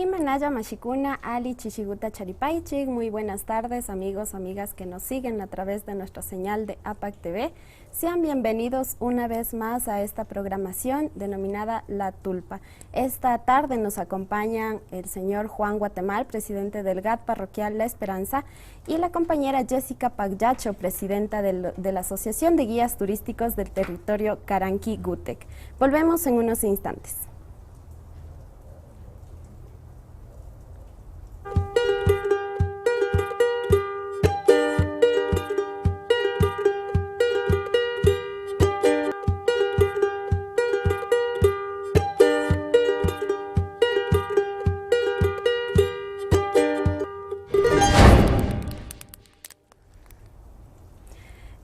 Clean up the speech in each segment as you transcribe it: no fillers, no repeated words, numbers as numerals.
Manaya Mashikuna, Ali Chishiguta Charipaichik. Muy buenas tardes, amigos, amigas que nos siguen a través de nuestra señal de APAC TV. Sean bienvenidos una vez más a esta programación denominada La Tulpa. Esta tarde nos acompañan el señor Juan Guatemal, presidente del GAT Parroquial La Esperanza, y la compañera Jessica Pagyacho, presidenta de la Asociación de Guías Turísticos del Territorio Caranqui-Gutec. Volvemos en unos instantes.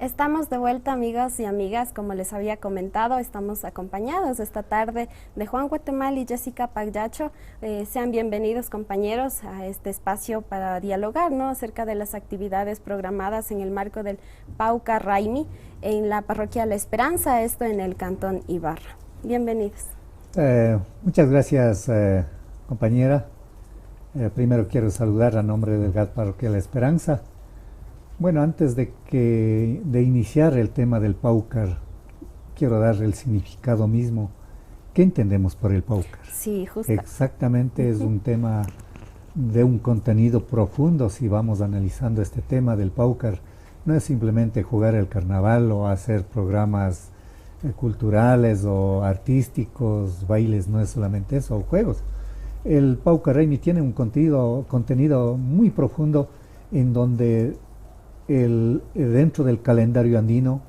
Estamos de vuelta, amigos y amigas. Como les había comentado, estamos acompañados esta tarde de Juan Guatemal y Jessica Pagyacho. Sean bienvenidos, compañeros, a este espacio para dialogar, ¿no?, acerca de las actividades programadas en el marco del Pauca Raimi en la parroquia La Esperanza, esto en el cantón Ibarra. Bienvenidos. Muchas gracias, compañera. Primero quiero saludar a nombre del GAT Parroquial La Esperanza. Bueno, antes de iniciar el tema del Paucar, quiero dar el significado mismo. ¿Qué entendemos por el Paucar? Sí, justo. Exactamente, es un tema de un contenido profundo. Si vamos analizando este tema del Paucar, no es simplemente jugar el carnaval o hacer programas culturales o artísticos, bailes, no es solamente eso, o juegos. El Paucar Raimi tiene un contenido muy profundo en donde dentro del calendario andino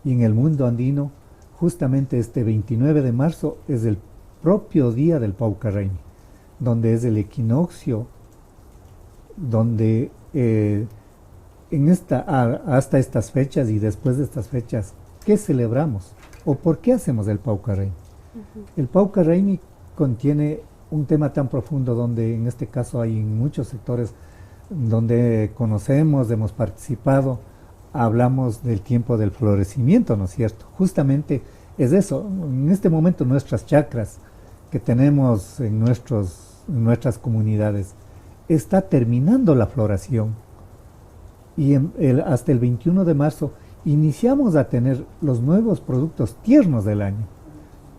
y en el mundo andino, justamente este 29 de marzo es el propio día del Pauca Raimi, donde es el equinoccio, donde hasta estas fechas y después de estas fechas, ¿qué celebramos? ¿O por qué hacemos el Pauca Raimi? El Pauca Raimi contiene un tema tan profundo donde en este caso hay muchos sectores donde conocemos, hemos participado, hablamos del tiempo del florecimiento, ¿no es cierto? Justamente es eso. En este momento nuestras chacras que tenemos en nuestras comunidades está terminando la floración y hasta el 21 de marzo iniciamos a tener los nuevos productos tiernos del año,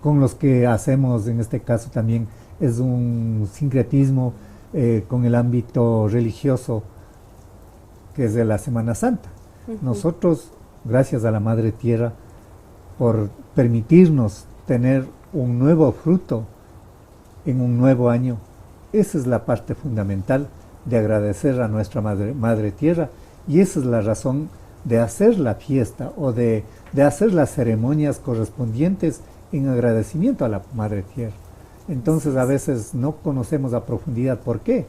con los que hacemos, en este caso también es un sincretismo con el ámbito religioso, que es de la Semana Santa. Nosotros, gracias a la Madre Tierra, por permitirnos tener un nuevo fruto en un nuevo año, esa es la parte fundamental de agradecer a nuestra Madre Tierra, y esa es la razón de hacer la fiesta o de hacer las ceremonias correspondientes en agradecimiento a la Madre Tierra. Entonces a veces no conocemos a profundidad por qué.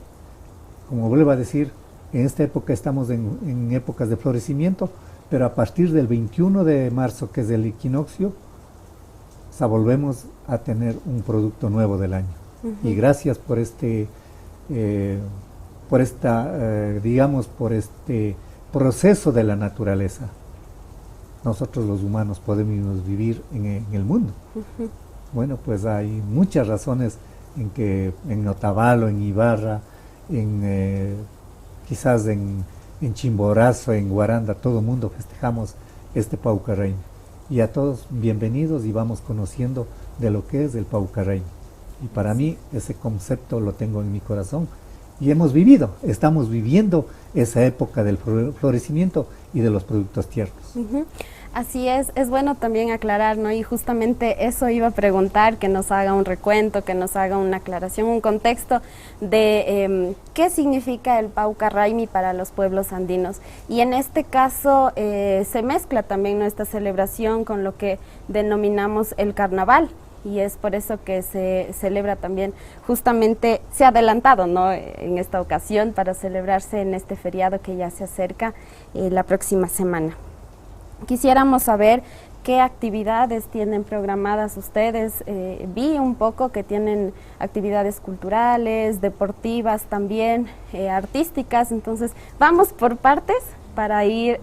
Como vuelvo a decir, en esta época estamos en épocas de florecimiento, pero a partir del 21 de marzo, que es el equinoccio, volvemos a tener un producto nuevo del año. Y gracias por este proceso de la naturaleza, nosotros los humanos podemos vivir en el mundo. Bueno, pues hay muchas razones en que en Otavalo, en Ibarra, quizás en Chimborazo, en Guaranda, todo el mundo festejamos este Pauca Raimi. Y a todos bienvenidos y vamos conociendo de lo que es el Pauca Raimi. Y para mí ese concepto lo tengo en mi corazón. Y estamos viviendo esa época del florecimiento y de los productos tiernos. Así es bueno también aclarar, ¿no? Y justamente eso iba a preguntar, que nos haga un recuento, que nos haga una aclaración, un contexto de qué significa el Pauca Raimi para los pueblos andinos. Y en este caso se mezcla también nuestra celebración con lo que denominamos el carnaval. Y es por eso que se celebra también, justamente se ha adelantado, ¿no?, en esta ocasión para celebrarse en este feriado que ya se acerca la próxima semana. Quisiéramos saber qué actividades tienen programadas ustedes. Vi un poco que tienen actividades culturales, deportivas también, artísticas. Entonces, vamos por partes para ir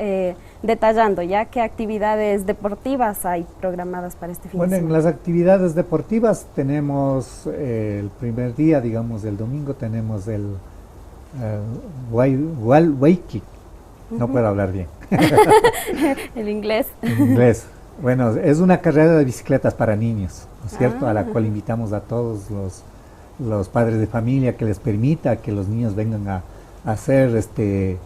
detallando ya qué actividades deportivas hay programadas para este fin de Bueno, en semana. las actividades deportivas tenemos el primer día, digamos, el domingo tenemos el Waikik. No puedo hablar bien. El inglés. En inglés. Bueno, es una carrera de bicicletas para niños, ¿no es cierto? A la cual invitamos a todos los padres de familia, que les permita que los niños vengan a hacer este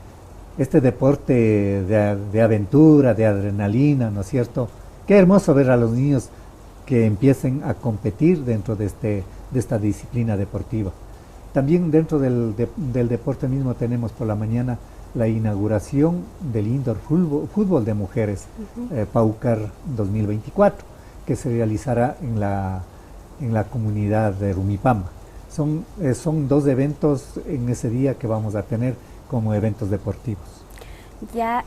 deporte de aventura, de adrenalina, ¿no es cierto? Qué hermoso ver a los niños que empiecen a competir dentro de esta disciplina deportiva. También dentro del deporte mismo tenemos por la mañana la inauguración del indoor fútbol de mujeres, Paucar 2024, que se realizará en la comunidad de Rumipamba. Son 2 eventos en ese día que vamos a tener como eventos deportivos. Ya,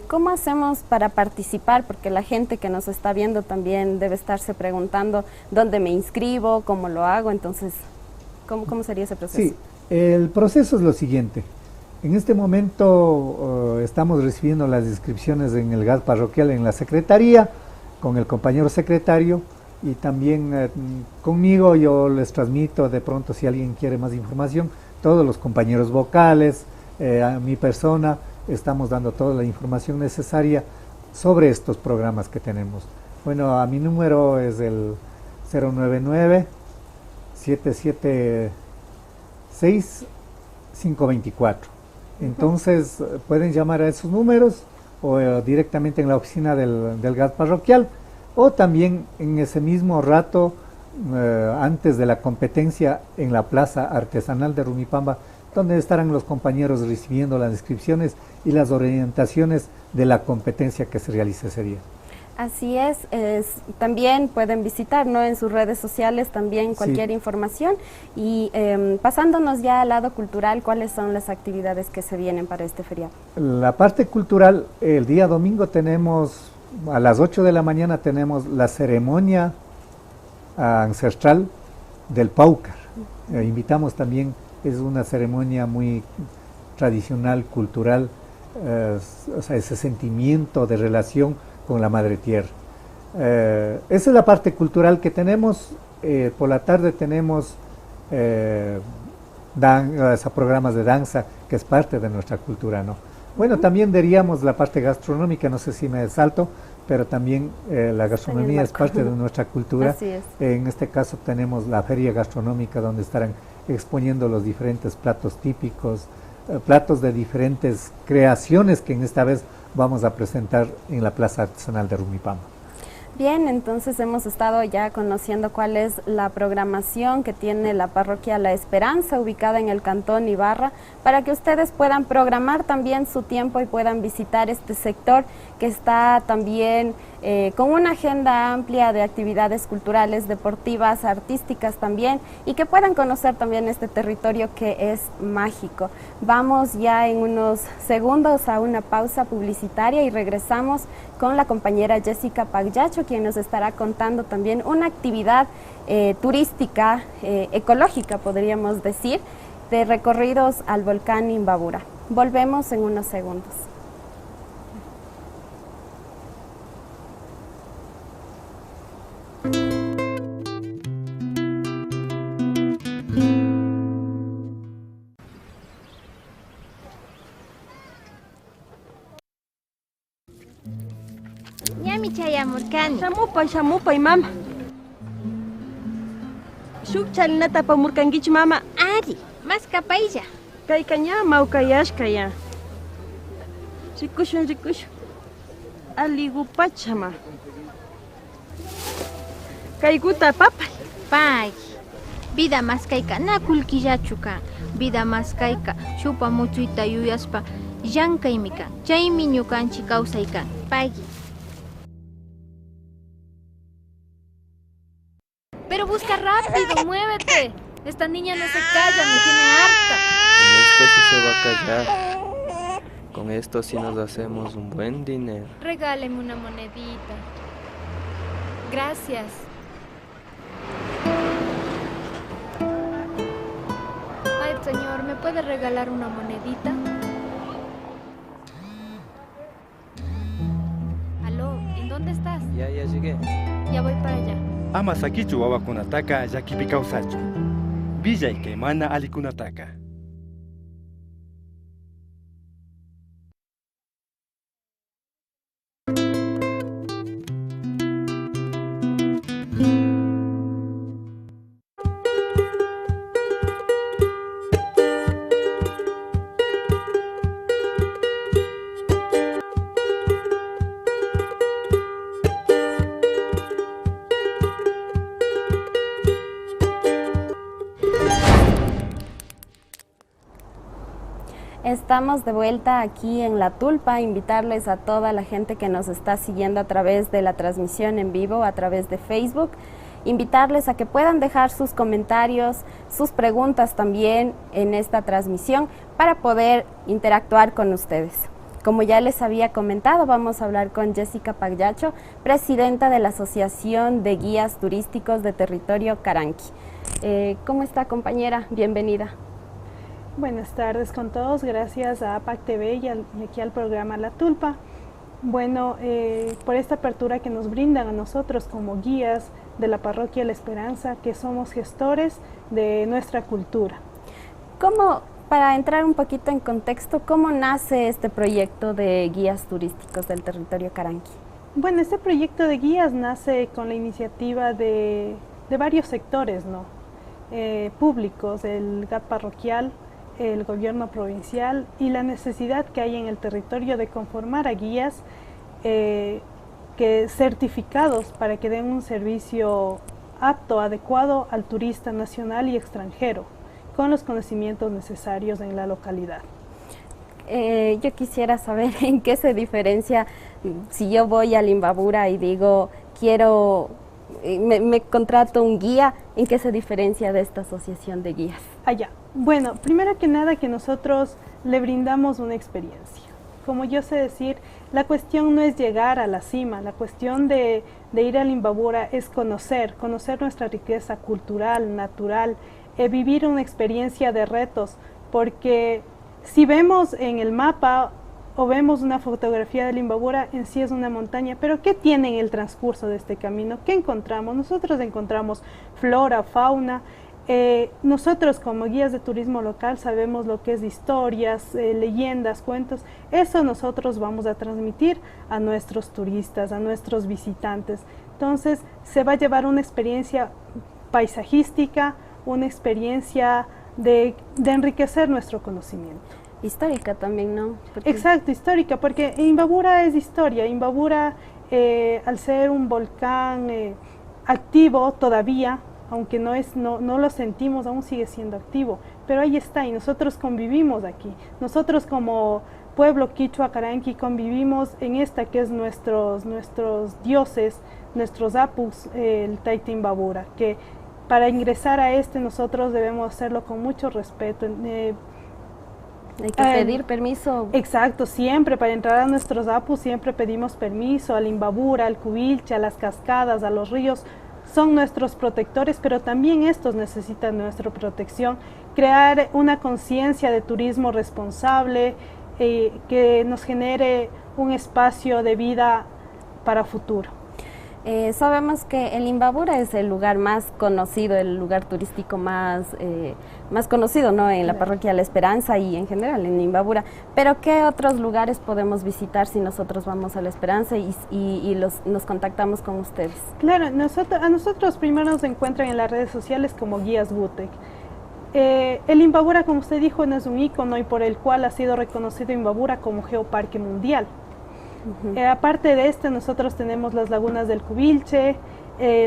¿cómo hacemos para participar? Porque la gente que nos está viendo también debe estarse preguntando dónde me inscribo, cómo lo hago, entonces, ¿cómo sería ese proceso? Sí, el proceso es lo siguiente. En este momento estamos recibiendo las inscripciones en el GAD parroquial, en la secretaría, con el compañero secretario y también conmigo. Yo les transmito de pronto si alguien quiere más información, todos los compañeros vocales, a mi persona, estamos dando toda la información necesaria sobre estos programas que tenemos. Bueno, a mi número es el 099-776-524. Entonces pueden llamar a esos números o directamente en la oficina del GAD parroquial, o también en ese mismo rato, antes de la competencia, en la plaza artesanal de Rumipamba, donde estarán los compañeros recibiendo las inscripciones y las orientaciones de la competencia que se realiza ese día. Así es, también pueden visitar, ¿no?, en sus redes sociales también cualquier información. Y pasándonos ya al lado cultural, ¿cuáles son las actividades que se vienen para este feriado? La parte cultural, el día domingo tenemos, a las 8 de la mañana tenemos la ceremonia ancestral del Paucar. Invitamos también, es una ceremonia muy tradicional, cultural, o sea, ese sentimiento de relación con la madre tierra. Esa es la parte cultural que tenemos. Por la tarde tenemos programas de danza, que es parte de nuestra cultura, ¿no? Bueno, también diríamos la parte gastronómica, no sé si me salto, pero también la gastronomía es parte de nuestra cultura. Así es. En este caso tenemos la feria gastronómica, donde estarán exponiendo los diferentes platos típicos, platos de diferentes creaciones que en esta vez vamos a presentar en la Plaza Artesanal de Rumipamba. Bien, entonces hemos estado ya conociendo cuál es la programación que tiene la parroquia La Esperanza, ubicada en el cantón Ibarra, para que ustedes puedan programar también su tiempo y puedan visitar este sector que está también con una agenda amplia de actividades culturales, deportivas, artísticas también, y que puedan conocer también este territorio que es mágico. Vamos ya en unos segundos a una pausa publicitaria y regresamos con la compañera Jessica Pagliaccio, quien nos estará contando también una actividad turística, ecológica podríamos decir, de recorridos al volcán Imbabura. Volvemos en unos segundos. Ñami chayamurkani. Shamupay mama. Shuk chalinata pamurkankichu mama. Ari, mas kapaylla. Kaykaña mawkayashka ya. Rikushun. Aligupachama. Kaykuta papay. Pay. Vida maskayka na kullkillachuka. Vida maskayka chupa muchuyta yuyaspa llankaymi kan. Chaymi ñukanchik kawsaykan. Pay. Pero busca rápido, muévete. Esta niña no se calla, me tiene harta. Con esto sí se va a callar. Con esto sí nos hacemos un buen dinero. Regáleme una monedita. Gracias. Ay, señor, ¿me puede regalar una monedita? llegué. Ya voy para allá. Ama sakichu wawakunataka llakipi kawsachu. Villay kay mana alikunataka. Estamos de vuelta aquí en La Tulpa, invitarles a toda la gente que nos está siguiendo a través de la transmisión en vivo, a través de Facebook, invitarles a que puedan dejar sus comentarios, sus preguntas también en esta transmisión para poder interactuar con ustedes. Como ya les había comentado, vamos a hablar con Jessica Pagliaccio, presidenta de la Asociación de Guías Turísticos de Territorio Caranqui. ¿Cómo está, compañera? Bienvenida. Buenas tardes con todos, gracias a APAC TV y aquí al programa La Tulpa. Bueno, por esta apertura que nos brindan a nosotros como guías de la Parroquia La Esperanza, que somos gestores de nuestra cultura. Para entrar un poquito en contexto, ¿cómo nace este proyecto de guías turísticos del territorio Caranqui? Bueno, este proyecto de guías nace con la iniciativa de varios sectores, ¿no? Públicos, el GAT parroquial, el gobierno provincial y la necesidad que hay en el territorio de conformar a guías certificados para que den un servicio apto, adecuado al turista nacional y extranjero, con los conocimientos necesarios en la localidad. Yo quisiera saber en qué se diferencia si yo voy al Imbabura y digo me contrato un guía, ¿en qué se diferencia de esta asociación de guías? Allá. Bueno, primero que nada que nosotros le brindamos una experiencia. Como yo sé decir, la cuestión no es llegar a la cima, la cuestión de ir al Imbabura es conocer nuestra riqueza cultural, natural, vivir una experiencia de retos, porque si vemos en el mapa o vemos una fotografía del Imbabura, en sí es una montaña, pero ¿qué tiene en el transcurso de este camino? ¿Qué encontramos? Nosotros encontramos flora, fauna. Nosotros como guías de turismo local sabemos lo que es historias, leyendas, cuentos. Eso nosotros vamos a transmitir a nuestros turistas, a nuestros visitantes. Entonces se va a llevar una experiencia paisajística, una experiencia de enriquecer nuestro conocimiento. Histórica también, ¿no? Exacto, histórica, porque Imbabura es historia. Imbabura, al ser un volcán activo todavía, aunque no lo sentimos, aún sigue siendo activo, pero ahí está y nosotros convivimos aquí. Nosotros como pueblo quichua Caranqui convivimos en esta que es nuestros dioses, nuestros apus, el Taita Imbabura, que para ingresar a nosotros debemos hacerlo con mucho respeto. Hay que pedir permiso. Exacto, siempre para entrar a nuestros apus siempre pedimos permiso al Imbabura, al Cubilche, a las cascadas, a los ríos. Son nuestros protectores, pero también estos necesitan nuestra protección. Crear una conciencia de turismo responsable que nos genere un espacio de vida para futuro. Sabemos que el Imbabura es el lugar más conocido, el lugar turístico más conocido, ¿no? En la parroquia La Esperanza y en general en Imbabura. Pero ¿qué otros lugares podemos visitar si nosotros vamos a La Esperanza y nos contactamos con ustedes? Claro, a nosotros primero nos encuentran en las redes sociales como Guías Butec. El Imbabura, como usted dijo, no es un ícono y por el cual ha sido reconocido Imbabura como Geoparque Mundial. Aparte de nosotros tenemos las lagunas del Cubilche,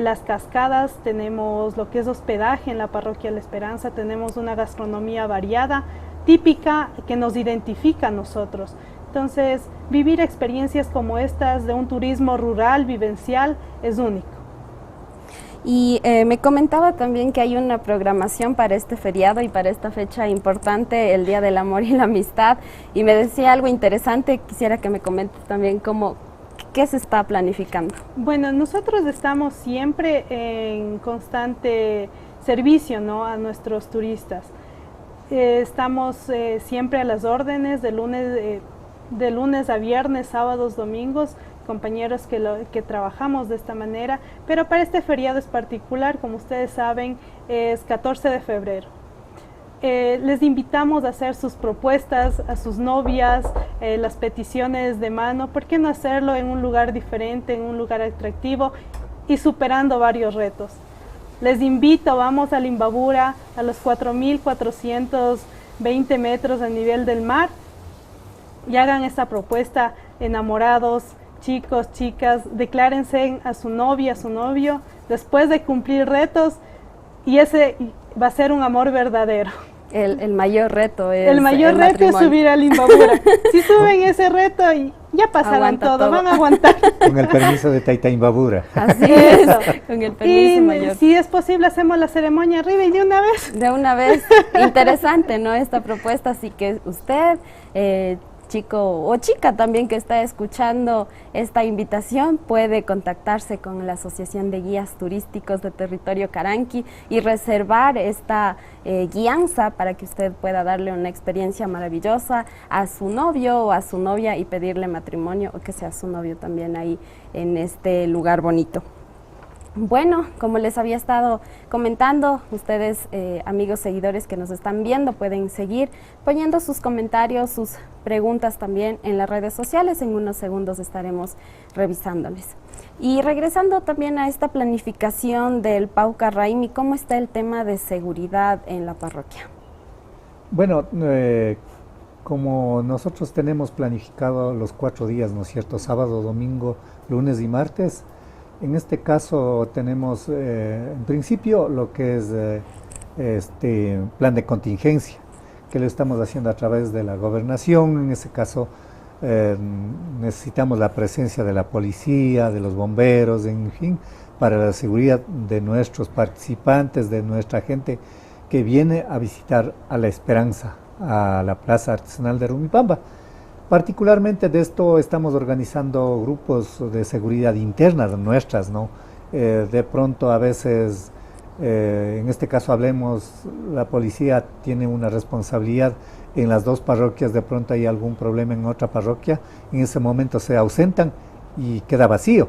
las cascadas, tenemos lo que es hospedaje en la parroquia La Esperanza, tenemos una gastronomía variada, típica, que nos identifica a nosotros. Entonces, vivir experiencias como estas de un turismo rural, vivencial, es único. Y me comentaba también que hay una programación para este feriado y para esta fecha importante, el Día del Amor y la Amistad, y me decía algo interesante, quisiera que me comente también qué se está planificando. Bueno, nosotros estamos siempre en constante servicio, ¿no?, a nuestros turistas. Estamos siempre a las órdenes, de lunes de lunes a viernes, sábados, domingos, compañeros que trabajamos de esta manera, pero para este feriado es particular, como ustedes saben, es 14 de febrero. Les invitamos a hacer sus propuestas a sus novias, las peticiones de mano. ¿Por qué no hacerlo en un lugar diferente, en un lugar atractivo y superando varios retos? Les invito, vamos a Limbabura, a los 4.420 metros a nivel del mar, y hagan esta propuesta enamorados, chicos, chicas, declárense a su novia, a su novio, después de cumplir retos, y ese va a ser un amor verdadero. El mayor reto es el mayor reto es subir a Limbabura. Si suben ese reto, y ya pasarán todo, van a aguantar. Con el permiso de Taita Imbabura. Así es, con el permiso y mayor. Si es posible, hacemos la ceremonia arriba y de una vez. De una vez. Interesante, ¿no? Esta propuesta, así que usted, chico o chica también que está escuchando esta invitación, puede contactarse con la Asociación de Guías Turísticos de Territorio Caranqui y reservar esta guianza para que usted pueda darle una experiencia maravillosa a su novio o a su novia y pedirle matrimonio, o que sea su novio también ahí en este lugar bonito. Bueno, como les había estado comentando, ustedes, amigos seguidores que nos están viendo, pueden seguir poniendo sus comentarios, sus preguntas también en las redes sociales. En unos segundos estaremos revisándoles. Y regresando también a esta planificación del Pauca Raimi, ¿cómo está el tema de seguridad en la parroquia? Bueno, como nosotros tenemos planificado los 4 días, ¿no es cierto? Sábado, domingo, lunes y martes. En este caso tenemos en principio lo que es plan de contingencia, que lo estamos haciendo a través de la gobernación. En ese caso necesitamos la presencia de la policía, de los bomberos, en fin, para la seguridad de nuestros participantes, de nuestra gente que viene a visitar a La Esperanza, a la Plaza Artesanal de Rumipamba. Particularmente de esto estamos organizando grupos de seguridad interna nuestras, ¿no? De pronto a veces, en este caso hablemos, la policía tiene una responsabilidad en las 2 parroquias, de pronto hay algún problema en otra parroquia, en ese momento se ausentan y queda vacío.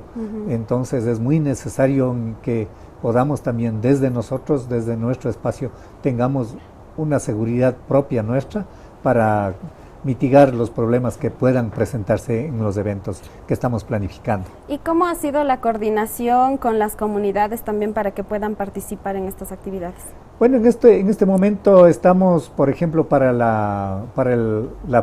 Entonces es muy necesario que podamos también desde nosotros, desde nuestro espacio, tengamos una seguridad propia nuestra para mitigar los problemas que puedan presentarse en los eventos que estamos planificando. ¿Y cómo ha sido la coordinación con las comunidades también para que puedan participar en estas actividades? Bueno, en este momento estamos, por ejemplo, para la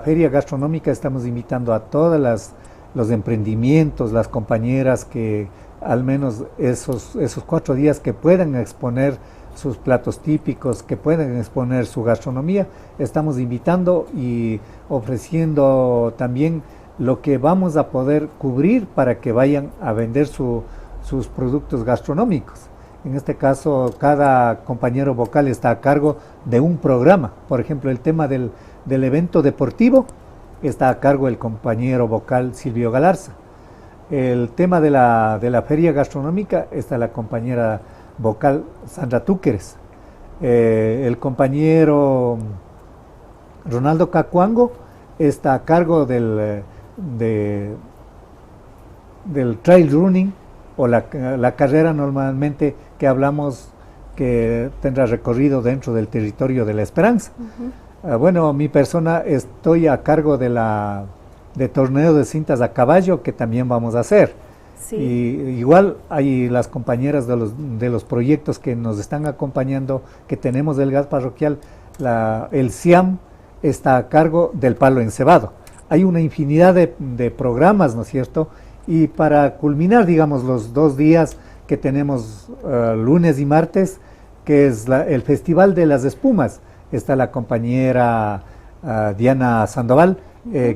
feria gastronómica, estamos invitando a todos los emprendimientos, las compañeras que al menos esos 4 días que puedan exponer sus platos típicos, que pueden exponer su gastronomía, estamos invitando y ofreciendo también lo que vamos a poder cubrir para que vayan a vender sus productos gastronómicos. En este caso, cada compañero vocal está a cargo de un programa. Por ejemplo, el tema del evento deportivo está a cargo el compañero vocal Silvio Galarza. El tema de la feria gastronómica está la compañera vocal Sandra Túqueres. El compañero Ronaldo Cacuango está a cargo del trail running, o la carrera normalmente que hablamos que tendrá recorrido dentro del territorio de La Esperanza. Bueno, mi persona estoy a cargo de torneo de cintas a caballo, que también vamos a hacer. Sí. Y igual hay las compañeras de los proyectos que nos están acompañando, que tenemos del gas parroquial. El CIAM está a cargo del palo encebado. Hay una infinidad de programas, ¿no es cierto? Y para culminar, digamos, los 2 días que tenemos, lunes y martes, que es el Festival de las Espumas, está la compañera Diana Sandoval,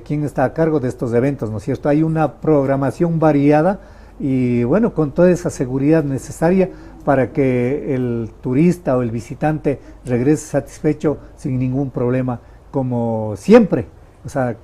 quien está a cargo de estos eventos, ¿no es cierto? Hay una programación variada y, bueno, con toda esa seguridad necesaria para que el turista o el visitante regrese satisfecho sin ningún problema, como siempre. O sea,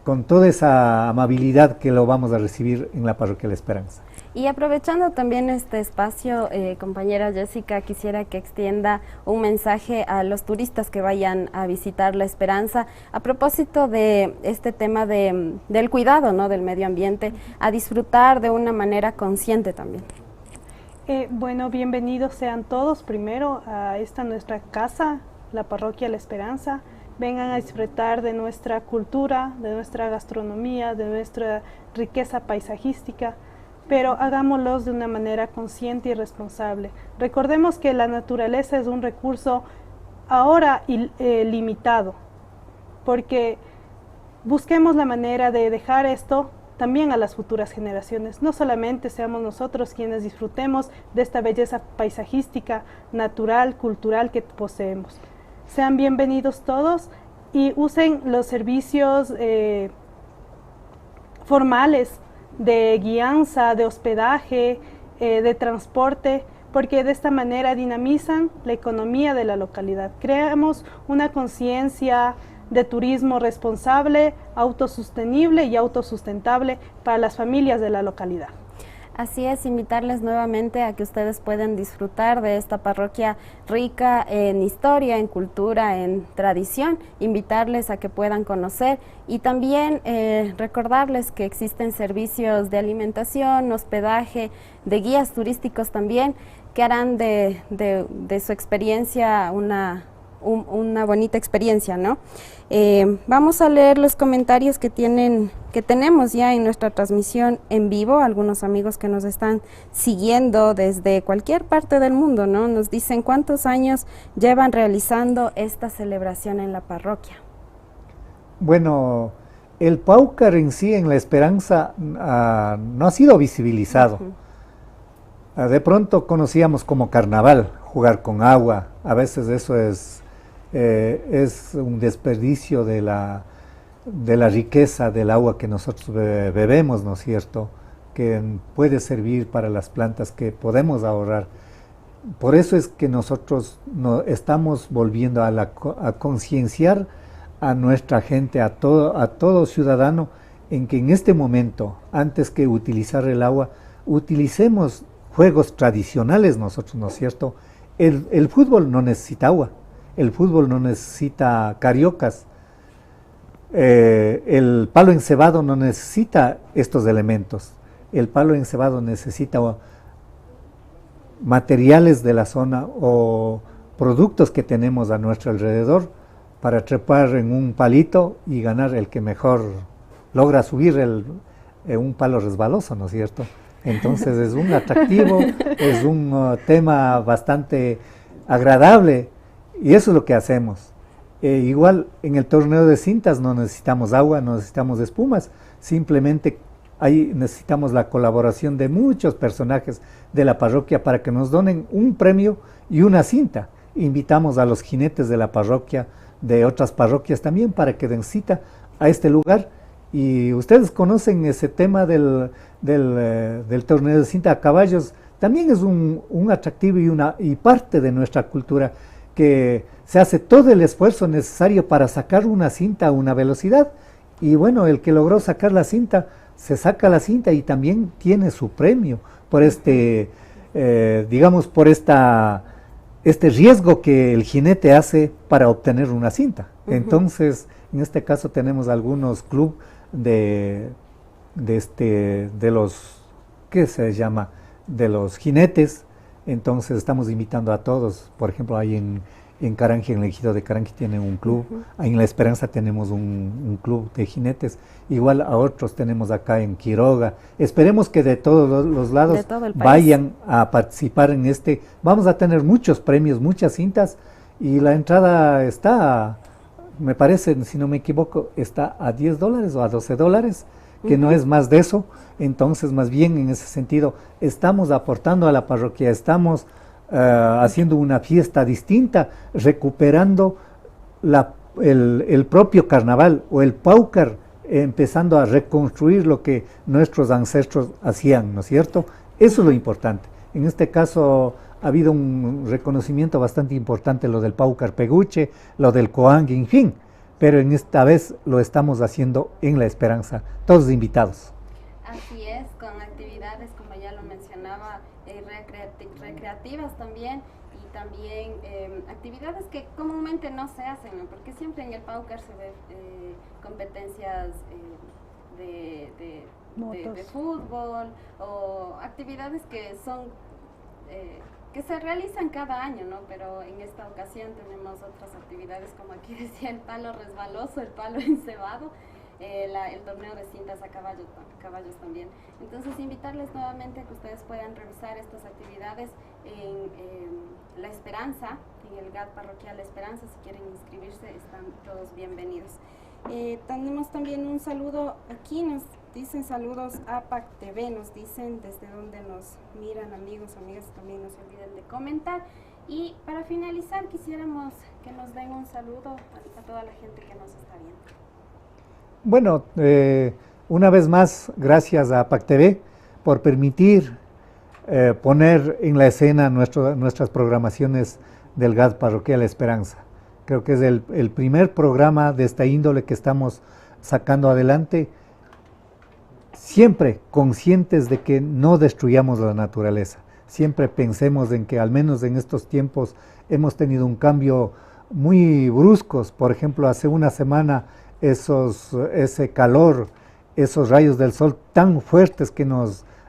con toda esa amabilidad que lo vamos a recibir en la Parroquia La Esperanza. Y aprovechando también este espacio, compañera Jessica, quisiera que extienda un mensaje a los turistas que vayan a visitar La Esperanza a propósito de este tema del cuidado, ¿no?, del medio ambiente, a disfrutar de una manera consciente también. Bueno, bienvenidos sean todos primero a esta nuestra casa, la Parroquia La Esperanza. Vengan a disfrutar de nuestra cultura, de nuestra gastronomía, de nuestra riqueza paisajística, pero hagámoslos de una manera consciente y responsable. Recordemos que la naturaleza es un recurso ahora limitado, porque busquemos la manera de dejar esto también a las futuras generaciones. No solamente seamos nosotros quienes disfrutemos de esta belleza paisajística, natural, cultural que poseemos. Sean bienvenidos todos y usen los servicios formales de guianza, de hospedaje, de transporte, porque de esta manera dinamizan la economía de la localidad. Creamos una conciencia de turismo responsable, autosostenible y autosustentable para las familias de la localidad. Así es, invitarles nuevamente a que ustedes puedan disfrutar de esta parroquia rica en historia, en cultura, en tradición, invitarles a que puedan conocer y también recordarles que existen servicios de alimentación, hospedaje, de guías turísticos también, que harán de su experiencia una bonita experiencia, ¿no? Vamos a leer los comentarios que tenemos ya en nuestra transmisión en vivo, algunos amigos que nos están siguiendo desde cualquier parte del mundo, ¿no? Nos dicen cuántos años llevan realizando esta celebración en la parroquia. Bueno, el Paucar en sí, en La Esperanza, no ha sido visibilizado. De pronto conocíamos como carnaval, jugar con agua, a veces eso es un desperdicio de la riqueza del agua que nosotros bebemos, ¿no es cierto?, que puede servir para las plantas que podemos ahorrar. Por eso es que nosotros estamos volviendo a concienciar a nuestra gente, a todo ciudadano, en que en este momento, antes que utilizar el agua, utilicemos juegos tradicionales nosotros, ¿no es cierto? El fútbol no necesita agua, el fútbol no necesita cariocas, el palo encebado no necesita estos elementos, el palo encebado necesita materiales de la zona o productos que tenemos a nuestro alrededor para trepar en un palito y ganar el que mejor logra subir un palo resbaloso, ¿no es cierto? Entonces es un atractivo, es un tema bastante agradable y eso es lo que hacemos. Igual en el torneo de cintas no necesitamos agua, no necesitamos espumas, simplemente ahí necesitamos la colaboración de muchos personajes de la parroquia para que nos donen un premio y una cinta. Invitamos a los jinetes de la parroquia, de otras parroquias también, para que den cita a este lugar. Y ustedes conocen ese tema del torneo de cinta a caballos, también es un atractivo y parte de nuestra cultura, que se hace todo el esfuerzo necesario para sacar una cinta a una velocidad, y bueno, el que logró sacar la cinta, se saca la cinta y también tiene su premio por digamos, por este riesgo que el jinete hace para obtener una cinta. Entonces, en este caso tenemos algunos clubes de los, ¿qué se llama?, de los jinetes. Entonces estamos invitando a todos, por ejemplo, ahí en Caranqui, en el ejido de Caranqui tienen un club, ahí en La Esperanza tenemos un club de jinetes, igual a otros tenemos acá en Quiroga. Esperemos que de todos los lados vayan a participar en vamos a tener muchos premios, muchas cintas, y la entrada está, me parece, si no me equivoco, está a $10 o a $12, que no es más de eso. Entonces, más bien en ese sentido, estamos aportando a la parroquia, estamos haciendo una fiesta distinta, recuperando el propio carnaval o el Paucar, empezando a reconstruir lo que nuestros ancestros hacían, ¿no es cierto? Eso es lo importante. En este caso ha habido un reconocimiento bastante importante, lo del Paucar Peguche, lo del Coang, en fin. pero en esta vez lo estamos haciendo en La Esperanza, todos invitados. Así es, con actividades, como ya lo mencionaba, recreativas también, y también actividades que comúnmente no se hacen, ¿no? Porque siempre en el Paucar se ve competencias de fútbol o actividades que son que se realizan cada año, ¿no? Pero en esta ocasión tenemos otras actividades, como aquí decía, el palo resbaloso, el palo encebado, el torneo de cintas a caballos también. Entonces, invitarles nuevamente a que ustedes puedan revisar estas actividades en La Esperanza, en el GAD parroquial La Esperanza. Si quieren inscribirse, están todos bienvenidos. Tenemos también un saludo aquí, nos dicen saludos a PAC TV, nos dicen desde donde nos miran, amigos, amigas, también no se olviden de comentar. Y para finalizar, quisiéramos que nos den un saludo a toda la gente que nos está viendo. Bueno, una vez más, gracias a PAC TV por permitir poner en la escena nuestras programaciones del GAD Parroquial Esperanza. Creo que es el primer programa de esta índole que estamos sacando adelante, siempre conscientes de que no destruyamos la naturaleza. Siempre pensemos en que al menos en estos tiempos hemos tenido un cambio muy bruscos. Por ejemplo, hace una semana ese calor, esos rayos del sol tan fuertes que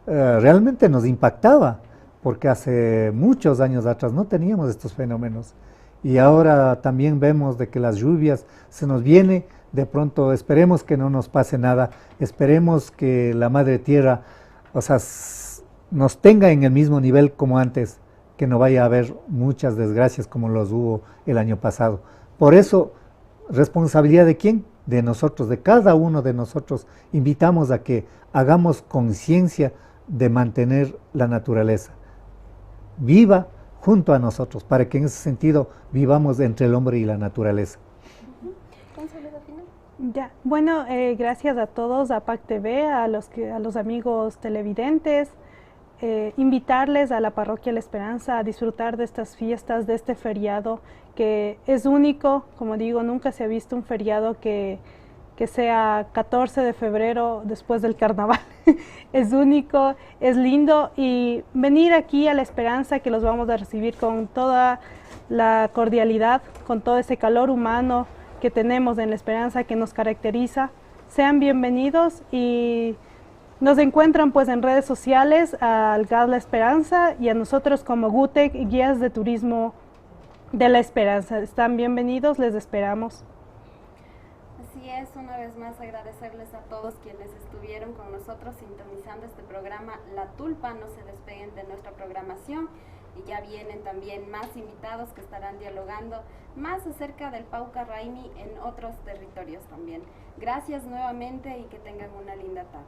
realmente nos impactaba, porque hace muchos años atrás no teníamos estos fenómenos. Y ahora también vemos de que las lluvias se nos viene, de pronto esperemos que no nos pase nada, esperemos que la Madre Tierra, nos tenga en el mismo nivel como antes, que no vaya a haber muchas desgracias como los hubo el año pasado. Por eso, ¿responsabilidad de quién? De nosotros, de cada uno de nosotros. Invitamos a que hagamos conciencia de mantener la naturaleza viva junto a nosotros, para que en ese sentido vivamos entre el hombre y la naturaleza. Ya, bueno, gracias a todos, a PAC TV, a los amigos televidentes, invitarles a la Parroquia La Esperanza a disfrutar de estas fiestas, de este feriado que es único. Como digo, nunca se ha visto un feriado que sea 14 de febrero después del carnaval. Es único, es lindo, y venir aquí a La Esperanza, que los vamos a recibir con toda la cordialidad, con todo ese calor humano que tenemos en La Esperanza, que nos caracteriza. Sean bienvenidos y nos encuentran pues en redes sociales al GAD La Esperanza y a nosotros como GUTEC, Guías de Turismo de La Esperanza. Están bienvenidos, les esperamos. Así es, una vez más agradecerles a todos quienes estuvieron con nosotros sintonizando este programa La Tulpa. No se despeguen de nuestra programación, y ya vienen también más invitados que estarán dialogando más acerca del Paucar Raimi en otros territorios también. Gracias nuevamente y que tengan una linda tarde.